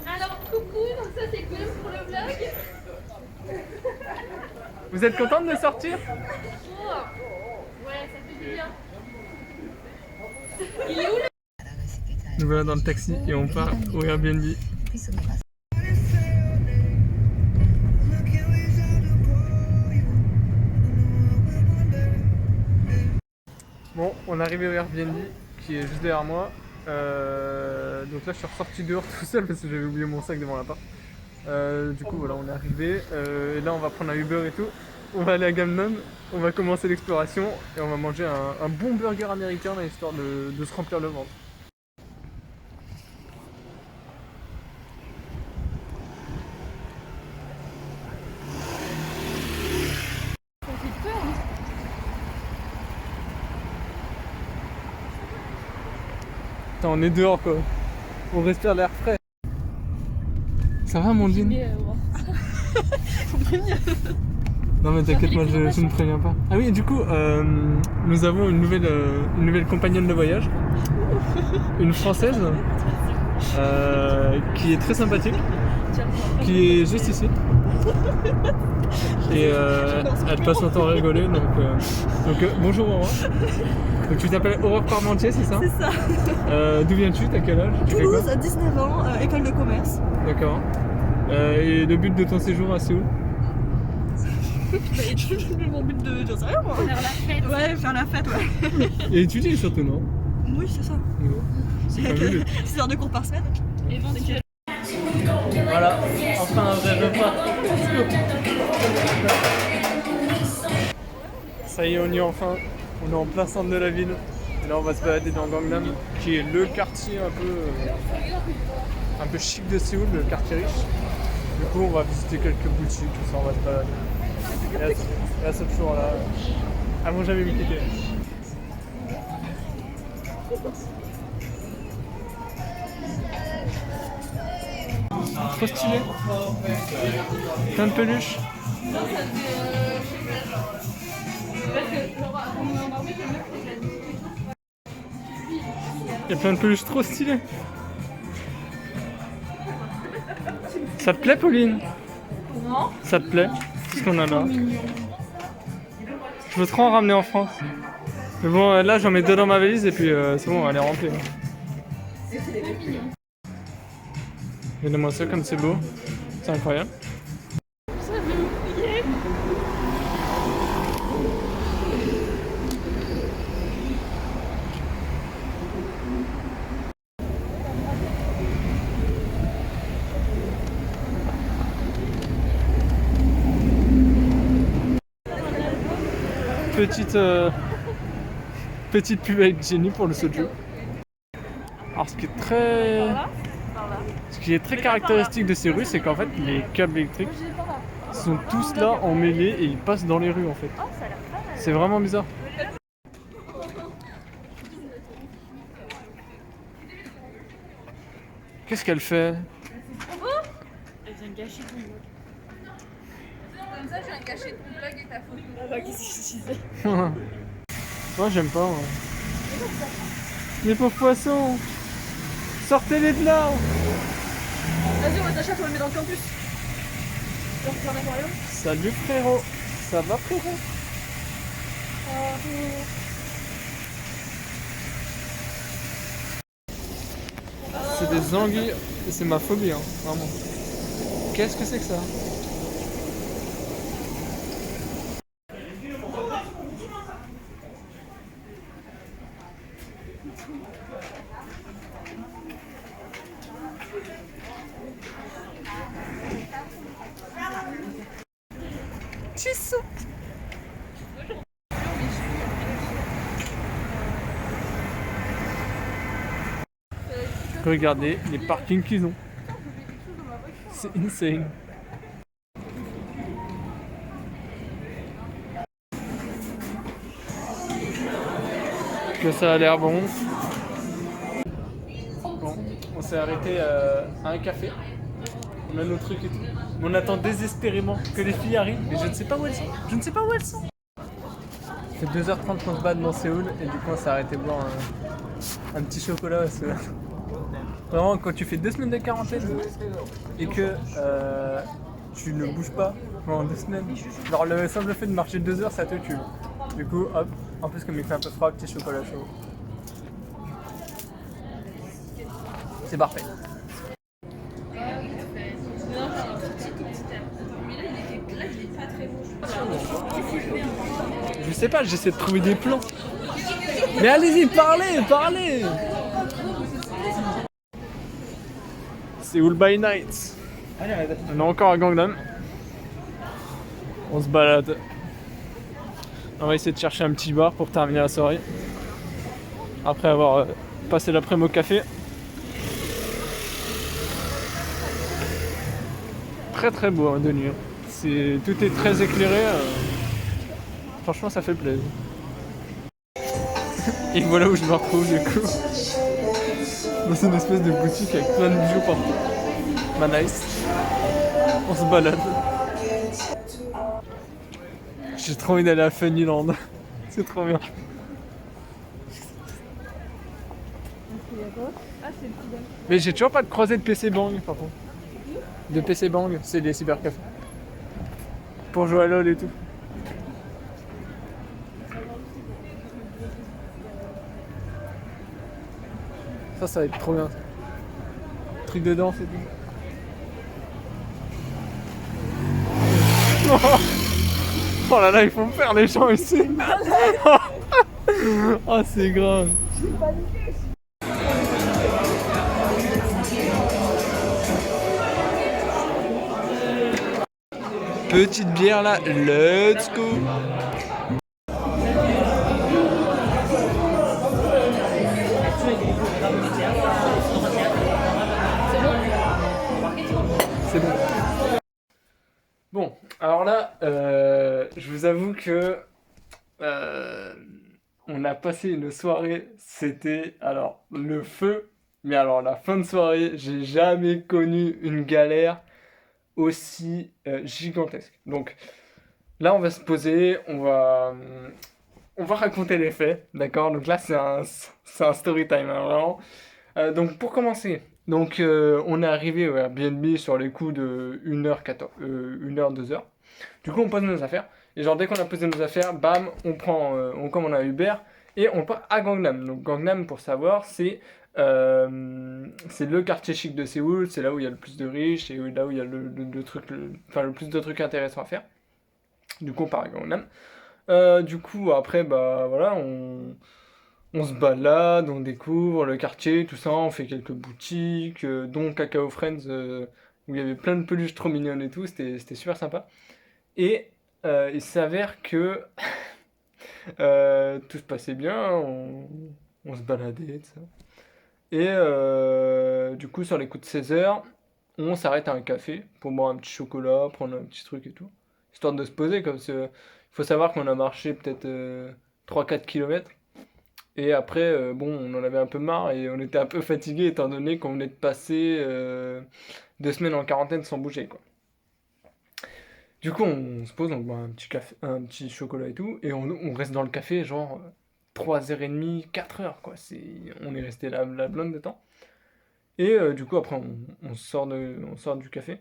Alors coucou, donc ça c'est cool pour le vlog. Vous êtes contente de sortir? Oh. Ouais, ça fait du bien. Il est où le... Nous voilà dans le taxi et on part au Airbnb. Bon, on est arrivé au Airbnb qui est juste derrière moi. Donc là je suis ressorti dehors tout seul parce que j'avais oublié mon sac devant l'appart. Du coup voilà, on est arrivé et là on va prendre un Uber et tout. On va aller à Gamnon, on va commencer l'exploration et on va manger un bon burger américain là, histoire de se remplir le ventre. Ça fait peur. Attends, on est dehors quoi. On respire l'air frais. Ça va mon jean? Faut prévenir. Non mais t'inquiète, moi je ne préviens pas. Ah oui, du coup, nous avons une nouvelle compagnonne de voyage. Une Française. Qui est très sympathique. Qui est juste ici. Et elle passe son temps à rigoler. Donc bonjour Aurore. Donc tu t'appelles Aurore Parmentier, c'est ça? C'est ça. D'où viens-tu? T'as quel âge? Toulouse, 19 ans, école de commerce. D'accord. Et le but de ton séjour à Séoul? Mon but de... J'en sais rien moi. Faire la fête. Ouais, faire la fête, ouais. Et étudier surtout, non? Oui, c'est ça. C'est pas mieux. 6 heures de cours par semaine. Éventuellement. Voilà, enfin un vrai repas. Ça y est, on y est enfin. On est en plein centre de la ville. Et là, on va se balader dans Gangnam, qui est le quartier un peu chic de Séoul, le quartier riche. Du coup, on va visiter quelques boutiques, tout ça, on va se balader. Et là, c'est toujours là. Elles m'ont jamais vu quitter. Trop stylé. Plein de peluches. Il y a plein de peluches trop stylées. Ça te plaît, Pauline? Non. Ça te plaît? Qu'est-ce qu'on a là? Je veux trop en ramener en France. Mais bon, là j'en mets 2 dans ma valise et puis c'est bon, elle est remplie. Regardez-moi ça comme c'est beau. C'est incroyable. Ça veut oublier. Petite pub avec Jenny pour le soju. Alors ce qui est très caractéristique de ces rues, c'est qu'en fait les câbles électriques sont tous là emmêlés et ils passent dans les rues en fait. C'est vraiment bizarre. Qu'est-ce qu'elle fait? Elle vient gâcher ton vlog. Comme ça, je viens cacher ton vlog et ta photo. Ah bah, qu'est-ce que je disais? Moi j'aime pas. Moi. Les pauvres poissons, sortez-les de là. Vas-y, on les achète, on les met dans le campus. On va faire un aquarium. Salut frérot, ça va frérot? C'est des anguilles, c'est ma phobie, hein, vraiment. Qu'est-ce que c'est que ça? Tissou. Regardez les parkings qu'ils ont. C'est insane. Que ça a l'air bon. Bon, on s'est arrêté à un café. On a nos trucs et tout. On attend désespérément que les filles arrivent, mais je ne sais pas où elles sont. Je ne sais pas où elles sont. Ça fait 2h30 qu'on se bat dans Séoul, et du coup on s'est arrêté boire un petit chocolat. Parce que vraiment, quand tu fais 2 semaines de quarantaine et que tu ne bouges pas pendant 2 semaines, genre le simple fait de marcher 2 heures, ça te tue. Du coup, hop, en plus comme il fait un peu froid, petit chocolat chaud. C'est parfait. Je sais pas, j'essaie de trouver des plans. Mais allez-y, parlez. Séoul by night. On est encore à Gangnam. On se balade. On va essayer de chercher un petit bar pour terminer la soirée. Après avoir passé l'après-midi au café. Très très beau hein, de nuit. Tout est très éclairé. Franchement ça fait plaisir. Et voilà où je me retrouve du coup. Dans une espèce de boutique avec plein de bijoux partout. Bah nice. On se balade. J'ai trop envie d'aller à Funnyland. C'est trop bien. Mais j'ai toujours pas de croisée de PC Bang par contre. De PC Bang, c'est des cybercafés. Pour jouer à LoL et tout. Ça va être trop bien. Truc de danse et tout. Oh là là, ils font peur les gens ici. Oh c'est grave. Petite bière là, let's go. C'est bon. Bon, alors là, je vous avoue que on a passé une soirée, c'était alors le feu, mais alors la fin de soirée, j'ai jamais connu une galère aussi gigantesque. Donc là, on va se poser, on va raconter les faits, d'accord? Donc là, c'est un story time, hein, vraiment. Donc pour commencer, donc on est arrivé au Airbnb sur les coups de 1h, 2h. Du coup, on pose nos affaires. Et genre, dès qu'on a posé nos affaires, bam, on commande un Uber et on part à Gangnam. Donc Gangnam, pour savoir, c'est le quartier chic de Séoul, c'est là où il y a le plus de riches et là où il y a le plus de trucs intéressants à faire. Du coup, on part à Gangnam. Du coup, après, bah voilà, on se balade, on découvre le quartier, tout ça, on fait quelques boutiques, dont Cacao Friends, où il y avait plein de peluches trop mignonnes et tout, c'était super sympa. Et il s'avère que tout se passait bien, on se baladait, tout ça. Et du coup, sur les coups de 16h, on s'arrête à un café pour boire un petit chocolat, prendre un petit truc et tout. Histoire de se poser, comme il faut savoir qu'on a marché peut-être 3-4 km. Et après, bon, on en avait un peu marre et on était un peu fatigué étant donné qu'on venait de passer 2 semaines en quarantaine sans bouger, quoi. Du coup, on se pose, on boit un petit café, un petit chocolat et tout, et on reste dans le café genre 3h30, 4h, quoi. On est resté là la blinde de temps. Et du coup, après, on sort du café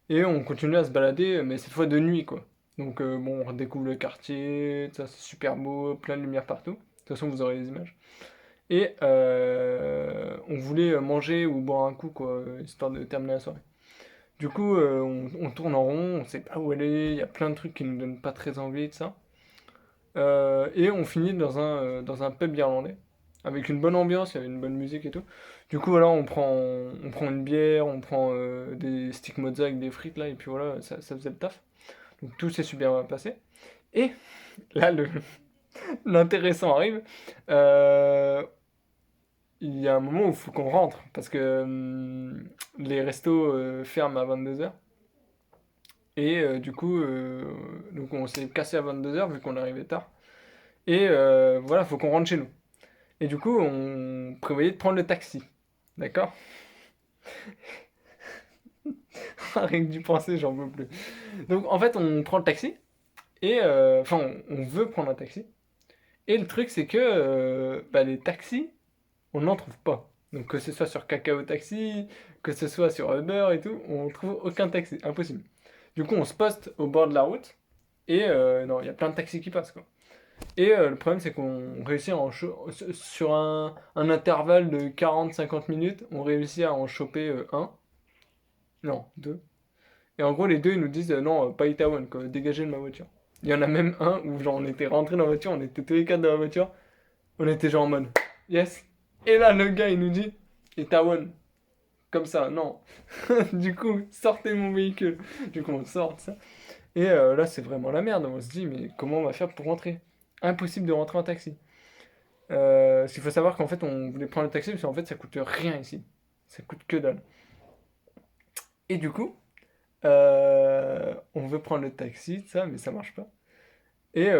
et on continue à se balader, mais cette fois de nuit, quoi. Donc, bon, on redécouvre le quartier, ça c'est super beau, plein de lumière partout. De toute façon, vous aurez les images. Et on voulait manger ou boire un coup, quoi, histoire de terminer la soirée. Du coup, on tourne en rond, on sait pas où aller, il y a plein de trucs qui nous donnent pas très envie, de ça. Et on finit dans un pub irlandais, avec une bonne ambiance, il y avait une bonne musique et tout. Du coup, voilà, on prend une bière, on prend des sticks mozza avec des frites, là, et puis voilà, ça faisait le taf. Donc tout s'est super bien passé. Et là, l'intéressant arrive. Il y a un moment où il faut qu'on rentre, parce que les restos ferment à 22h. Et du coup, donc on s'est cassé à 22h vu qu'on arrivait tard. Et voilà, faut qu'on rentre chez nous. Et du coup, on prévoyait de prendre le taxi. D'accord? Rien que d'y penser, j'en peux plus. Donc en fait, on prend le taxi, et enfin, on veut prendre un taxi. Et le truc, c'est que les taxis, on n'en trouve pas. Donc que ce soit sur Kakao Taxi, que ce soit sur Uber et tout, on trouve aucun taxi, impossible. Du coup, on se poste au bord de la route, et non, il y a plein de taxis qui passent, quoi. Et le problème, c'est qu'on réussit à sur un intervalle de 40-50 minutes, on réussit à en choper un, non, deux. Et en gros, les deux, ils nous disent non, pas Itaewon, quoi, dégagez de ma voiture. Il y en a même un où, genre, on était rentrés dans la voiture, on était tous les quatre dans la voiture, on était genre en mode yes. Et là, le gars, il nous dit Itaewon. Comme ça, non. Du coup, sortez mon véhicule. Du coup, on sort ça. Et là, c'est vraiment la merde. On se dit, mais comment on va faire pour rentrer? Impossible de rentrer en taxi. Parce qu'il faut savoir qu'en fait, on voulait prendre le taxi parce qu'en fait, ça coûte rien ici. Ça coûte que dalle. Et du coup, on veut prendre le taxi, ça, mais ça marche pas. Et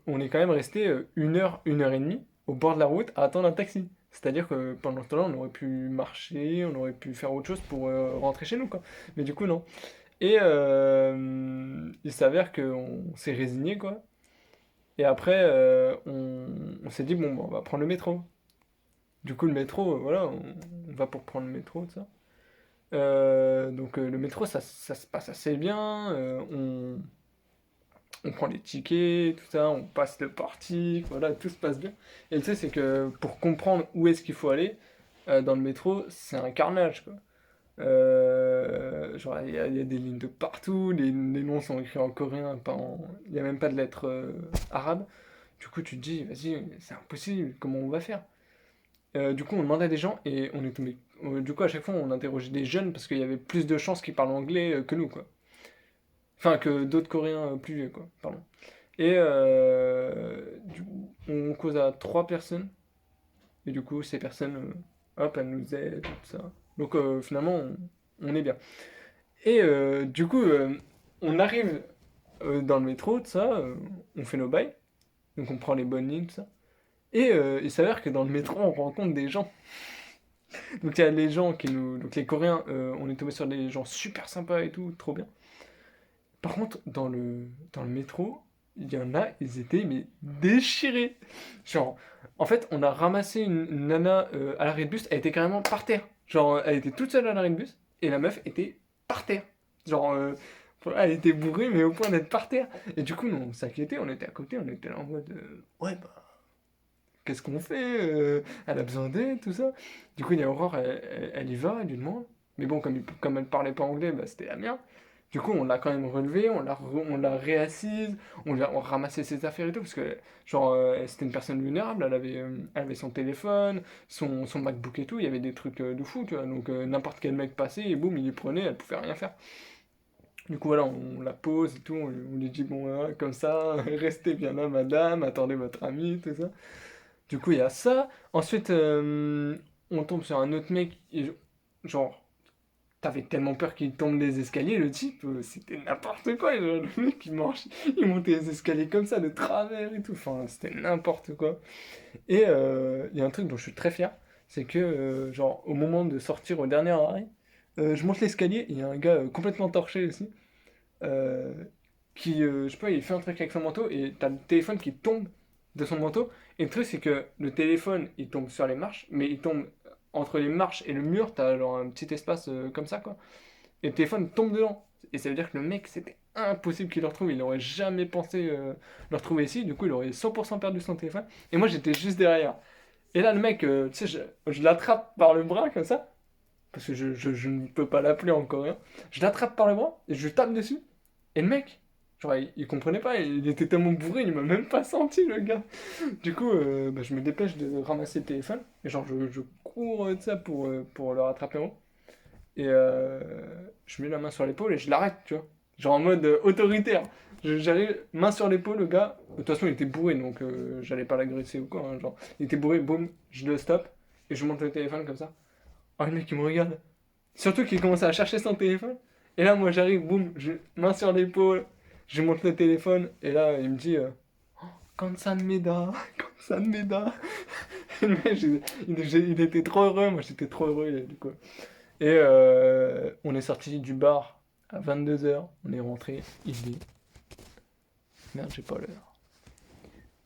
on est quand même resté 1 heure, 1 heure et demie au bord de la route à attendre un taxi. C'est-à-dire que pendant ce temps-là, on aurait pu marcher, on aurait pu faire autre chose pour rentrer chez nous, quoi. Mais du coup, non. Et il s'avère qu'on s'est résigné, quoi. Et après, on s'est dit, bon, on va prendre le métro. Du coup, le métro, voilà, on va pour prendre le métro, tout ça. Donc le métro, ça se passe assez bien. On prend les tickets, tout ça, on passe le portique, voilà, tout se passe bien. Et tu sais, c'est que pour comprendre où est-ce qu'il faut aller dans le métro, c'est un carnage, quoi. Genre, il y a des lignes de partout, les noms sont écrits en coréen, pas en... il n'y a même pas de lettres arabes. Du coup, tu te dis, vas-y, c'est impossible, comment on va faire? Du coup, on demandait à des gens et on est tombé. Du coup, à chaque fois, on interrogeait des jeunes parce qu'il y avait plus de chances qu'ils parlent anglais que nous, quoi. Enfin, que d'autres Coréens plus vieux, quoi. Pardon. Et on cause à 3 personnes. Et du coup, ces personnes, hop, elles nous aident, tout ça. Donc finalement, on est bien. Et du coup, on arrive dans le métro, tout ça, on fait nos bails. Donc on prend les bonnes lignes, tout ça. Et il s'avère que dans le métro, on rencontre des gens. Donc il y a les gens qui nous... Donc les Coréens, on est tombé sur des gens super sympas et tout, trop bien. Par contre, dans le métro, il y en a, ils étaient mais déchirés. Genre, en fait, on a ramassé une nana à l'arrêt de bus, elle était carrément par terre. Genre, elle était toute seule à l'arrêt de bus, et la meuf était par terre. Genre, elle était bourrée, mais au point d'être par terre. Et du coup, nous, on s'inquiétait, on était à côté, on était là en mode, ouais, bah, qu'est-ce qu'on fait? Elle a besoin d'aide, tout ça. Du coup, il y a Aurore, elle y va, elle lui demande. Mais bon, comme elle parlait pas anglais, bah, c'était la merde. Du coup, on l'a quand même relevé, on l'a réassise, on ramassait ses affaires et tout, parce que, genre, c'était une personne vulnérable, elle avait son téléphone, son MacBook et tout, il y avait des trucs de fou, tu vois, donc n'importe quel mec passait, et boum, il les prenait, elle pouvait rien faire. Du coup, voilà, on la pose et tout, on lui dit, bon, voilà, comme ça, restez bien là, madame, attendez votre ami, tout ça. Du coup, il y a ça. Ensuite, on tombe sur un autre mec, genre, t'avais tellement peur qu'il tombe des escaliers, le type, c'était n'importe quoi. Genre, le mec, il montait les escaliers comme ça, de travers et tout. Enfin, c'était n'importe quoi. Et il y a un truc dont je suis très fier, c'est que, genre, au moment de sortir au dernier arrêt, je monte l'escalier, il y a un gars complètement torché aussi, euh, qui, je sais pas, il fait un truc avec son manteau, et t'as le téléphone qui tombe de son manteau. Et le truc, c'est que le téléphone, il tombe sur les marches, mais il tombe entre les marches et le mur, t'as genre un petit espace comme ça, quoi. Et le téléphone tombe dedans. Et ça veut dire que le mec, c'était impossible qu'il le retrouve. Il n'aurait jamais pensé le retrouver ici. Du coup, il aurait 100% perdu son téléphone. Et moi, j'étais juste derrière. Et là, le mec, tu sais, je l'attrape par le bras, comme ça. Parce que je ne peux pas l'appeler en coréen. Je l'attrape par le bras et je tape dessus. Et le mec, genre, il comprenait pas. Il était tellement bourré, il m'a même pas senti, le gars. Du coup, bah, je me dépêche de ramasser le téléphone. Et genre, je cours de ça pour le rattraper en haut. Et je mets la main sur l'épaule et je l'arrête, tu vois. Genre en mode autoritaire. J'arrive, main sur l'épaule, le gars. De toute façon, il était bourré, donc j'allais pas l'agresser ou quoi, hein, genre, il était bourré, boum, je le stoppe. Et je monte le téléphone comme ça. Oh, le mec, il me regarde. Surtout qu'il commence à chercher son téléphone. Et là, moi, j'arrive, boum, main sur l'épaule. Je monte le téléphone. Et là, il me dit... Kansan-meda, Kansan-meda. Le mec, il était trop heureux, moi j'étais trop heureux du coup. Et on est sorti du bar à 22h, on est rentré, il est... Merde, j'ai pas l'heure.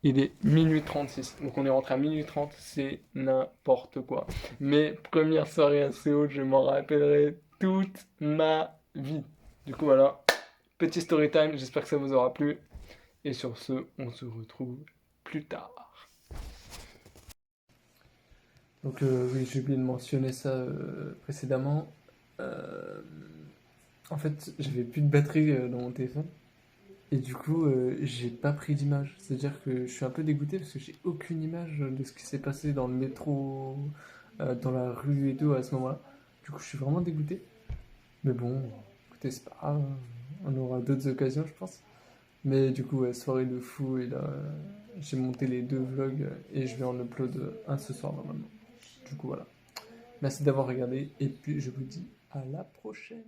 Il est minuit 36, donc on est rentré à minuit 30, c'est n'importe quoi. Mes premières soirées à Séoul, je m'en rappellerai toute ma vie. Du coup voilà, petit story time, j'espère que ça vous aura plu. Et sur ce, on se retrouve plus tard. Donc oui, j'ai oublié de mentionner ça précédemment. En fait, j'avais plus de batterie dans mon téléphone. Et du coup, j'ai pas pris d'image. C'est-à-dire que je suis un peu dégoûté parce que j'ai aucune image de ce qui s'est passé dans le métro, dans la rue et tout à ce moment-là. Du coup, je suis vraiment dégoûté. Mais bon, écoutez, c'est pas grave, hein. On aura d'autres occasions, je pense. Mais du coup, ouais, soirée de fou. Et là, j'ai monté les 2 vlogs et je vais en upload un ce soir normalement. Du coup, voilà. Merci d'avoir regardé et puis je vous dis à la prochaine.